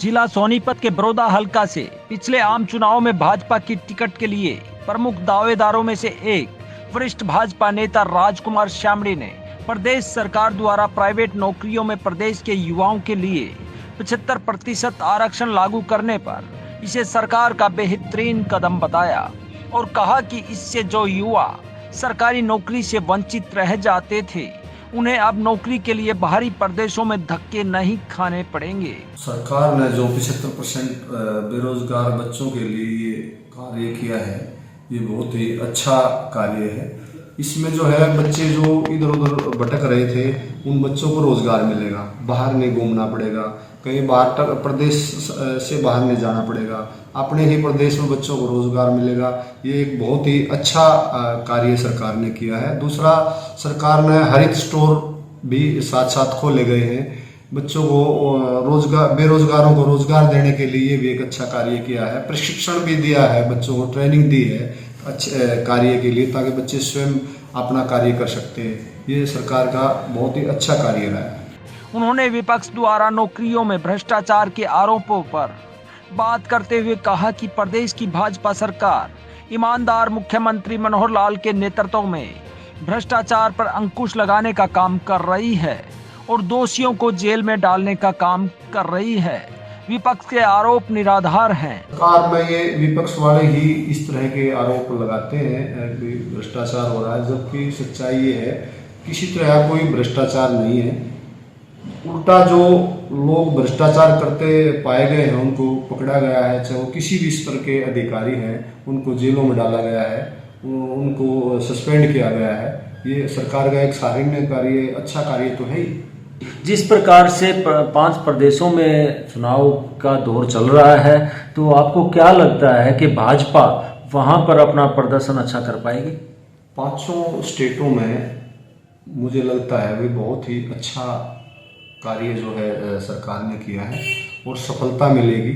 जिला सोनीपत के बरोदा हलका से पिछले आम चुनाव में भाजपा की टिकट के लिए प्रमुख दावेदारों में से एक वरिष्ठ भाजपा नेता राजकुमार श्यामड़ी ने प्रदेश सरकार द्वारा प्राइवेट नौकरियों में प्रदेश के युवाओं के लिए 75% आरक्षण लागू करने पर इसे सरकार का बेहतरीन कदम बताया और कहा कि इससे जो युवा सरकारी नौकरी से वंचित रह जाते थे उन्हें अब नौकरी के लिए बाहरी प्रदेशों में धक्के नहीं खाने पड़ेंगे। सरकार ने जो 75% बेरोजगार बच्चों के लिए ये कार्य किया है, ये बहुत ही अच्छा कार्य है। इसमें जो है बच्चे जो इधर उधर भटक रहे थे उन बच्चों को रोजगार मिलेगा, बाहर नहीं घूमना पड़ेगा, कहीं बाहर प्रदेश से बाहर नहीं जाना पड़ेगा, अपने ही प्रदेश में बच्चों को रोजगार मिलेगा। ये एक बहुत ही अच्छा कार्य सरकार ने किया है। दूसरा, सरकार ने हरित स्टोर भी साथ साथ खोले गए हैं। बच्चों को रोजगार, बेरोजगारों को रोजगार देने के लिए भी एक अच्छा कार्य किया है। प्रशिक्षण भी दिया है, बच्चों को ट्रेनिंग दी है अच्छे कार्य के लिए, ताकि बच्चे स्वयं अपना कार्य कर सकते हैं। ये सरकार का बहुत ही अच्छा कार्य रहा है। उन्होंने विपक्ष द्वारा नौकरियों में भ्रष्टाचार के आरोपों पर बात करते हुए कहा कि प्रदेश की भाजपा सरकार ईमानदार मुख्यमंत्री मनोहर लाल के नेतृत्व में भ्रष्टाचार पर अंकुश लगाने का काम कर रही है और दोषियों को जेल में डालने का काम कर रही है। विपक्ष के आरोप निराधार हैं। सरकार में ये विपक्ष वाले ही इस तरह के आरोप लगाते हैं कि भ्रष्टाचार हो रहा है, जबकि सच्चाई ये है किसी तरह कोई भ्रष्टाचार नहीं है। उल्टा जो लोग भ्रष्टाचार करते पाए गए हैं उनको पकड़ा गया है, चाहे वो किसी भी स्तर के अधिकारी हैं, उनको जेलों में डाला गया है, उनको सस्पेंड किया गया है। ये सरकार का एक सराहनीय कार्य, अच्छा कार्य तो है ही। जिस प्रकार से 5 प्रदेशों में चुनाव का दौर चल रहा है, तो आपको क्या लगता है कि भाजपा वहां पर अपना प्रदर्शन अच्छा कर पाएगी? 5 स्टेटों में मुझे लगता है वे बहुत ही अच्छा कार्य जो है सरकार ने किया है और सफलता मिलेगी,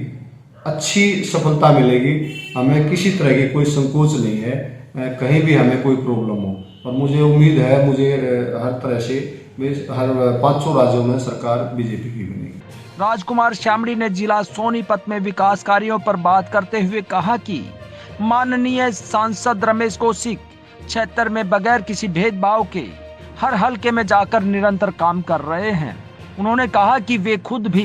अच्छी सफलता मिलेगी। हमें किसी तरह की कोई संकोच नहीं है, कहीं भी हमें कोई प्रॉब्लम हो, और मुझे उम्मीद है मुझे हर तरह से हर 5 राज्यों में सरकार बीजेपी की बनेगी। राजकुमार श्यामड़ी ने जिला सोनीपत में विकास कार्यों पर बात करते हुए कहा कि माननीय सांसद रमेश कौशिक क्षेत्र में बगैर किसी भेदभाव के हर हलके में जाकर निरंतर काम कर रहे हैं। उन्होंने कहा कि वे खुद भी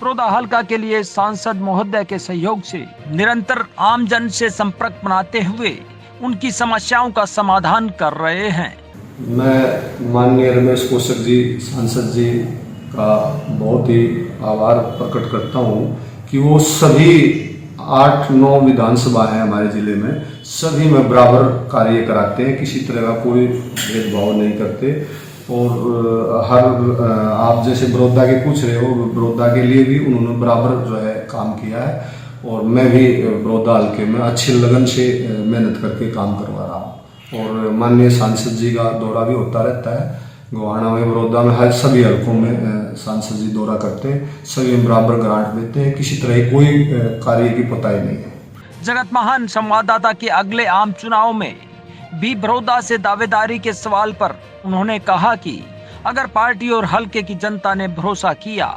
बरोदा हलका के लिए सांसद महोदय के सहयोग से निरंतर आमजन से संपर्क बनाते हुए उनकी समस्याओं का समाधान कर रहे हैं। मैं माननीय रमेश कौशिक जी, सांसद जी का बहुत ही आभार प्रकट करता हूँ कि वो सभी 8-9 विधानसभा है हमारे जिले में, सभी में बराबर कार्य कराते हैं, किसी तरह का कोई भेदभाव नहीं करते। और हर आप जैसे बरोदा के पूछ रहे हो, बरोदा के लिए भी उन्होंने बराबर जो है काम किया है, और मैं भी बरोदा हल्के में अच्छी लगन से मेहनत करके काम करवा रहा हूँ। और माननीय सांसद जी का दौरा भी होता रहता है, गोहाना में, बरोदा में, हर सभी हल्कों में सांसद जी दौरा करते हैं, सभी बराबर ग्रांट देते हैं, किसी तरह की कोई कार्य की पताई नहीं है। जगत महान संवाददाता के अगले आम चुनाव में भी बरोदा से दावेदारी के सवाल पर उन्होंने कहा कि अगर पार्टी और हल्के की जनता ने भरोसा किया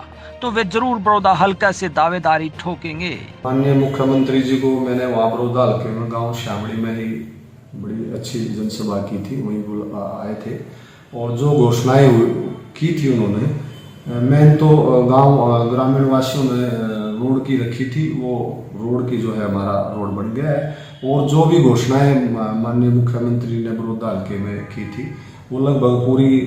तो वे जरूर बरोदा हल्का से दावेदारी ठोकेंगे। माननीय मुख्यमंत्री जी को मैंने वहाँ बरोदा हल्के में गाँव श्यामड़ी में ही बड़ी अच्छी जनसभा की थी, वहीं आए थे, और जो घोषणाएं की थी उन्होंने, मैं तो गांव ग्रामीण वासियों ने रोड की रखी थी, वो रोड की जो है हमारा रोड बन गया है। और जो भी घोषणाएं माननीय मुख्यमंत्री ने बरोदा हल्के में की थी वो लगभग पूरी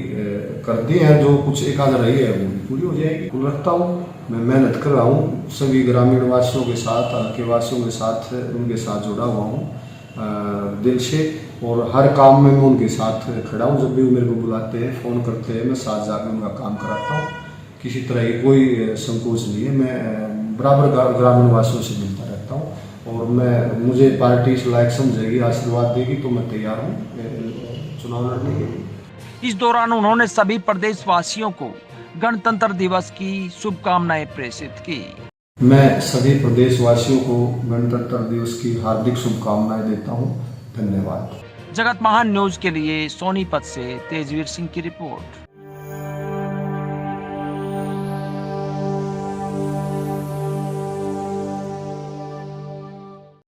कर दी है। जो कुछ एक आध रही है वो पूरी हो जाएगी। कुल रखता हूँ, मैं मेहनत कर रहा हूँ, सभी ग्रामीण वासियों के साथ, हल्के वासियों के साथ, उनके साथ जुड़ा हुआ हूँ दिल से, और हर काम में मैं उनके साथ खड़ा हूँ। जब भी वो मेरे को बुलाते हैं, फ़ोन करते हैं, मैं साथ जाकर उनका काम कराता हूँ। किसी तरह की कोई संकोच नहीं है, मैं बराबर ग्रामीण वासियों से मिलता रहता हूँ, और मुझे पार्टी इस लायक समझेगी, आशीर्वाद देगी तो मैं तैयार हूँ चुनाव लड़ने के लिए। इस दौरान उन्होंने सभी प्रदेशवासियों को गणतंत्र दिवस की शुभकामनाएं प्रेषित की। मैं सभी प्रदेशवासियों को गणतंत्र दिवस की हार्दिक शुभकामनाएं देता हूं। धन्यवाद। जगत महान न्यूज के लिए सोनीपत से तेजवीर सिंह की रिपोर्ट।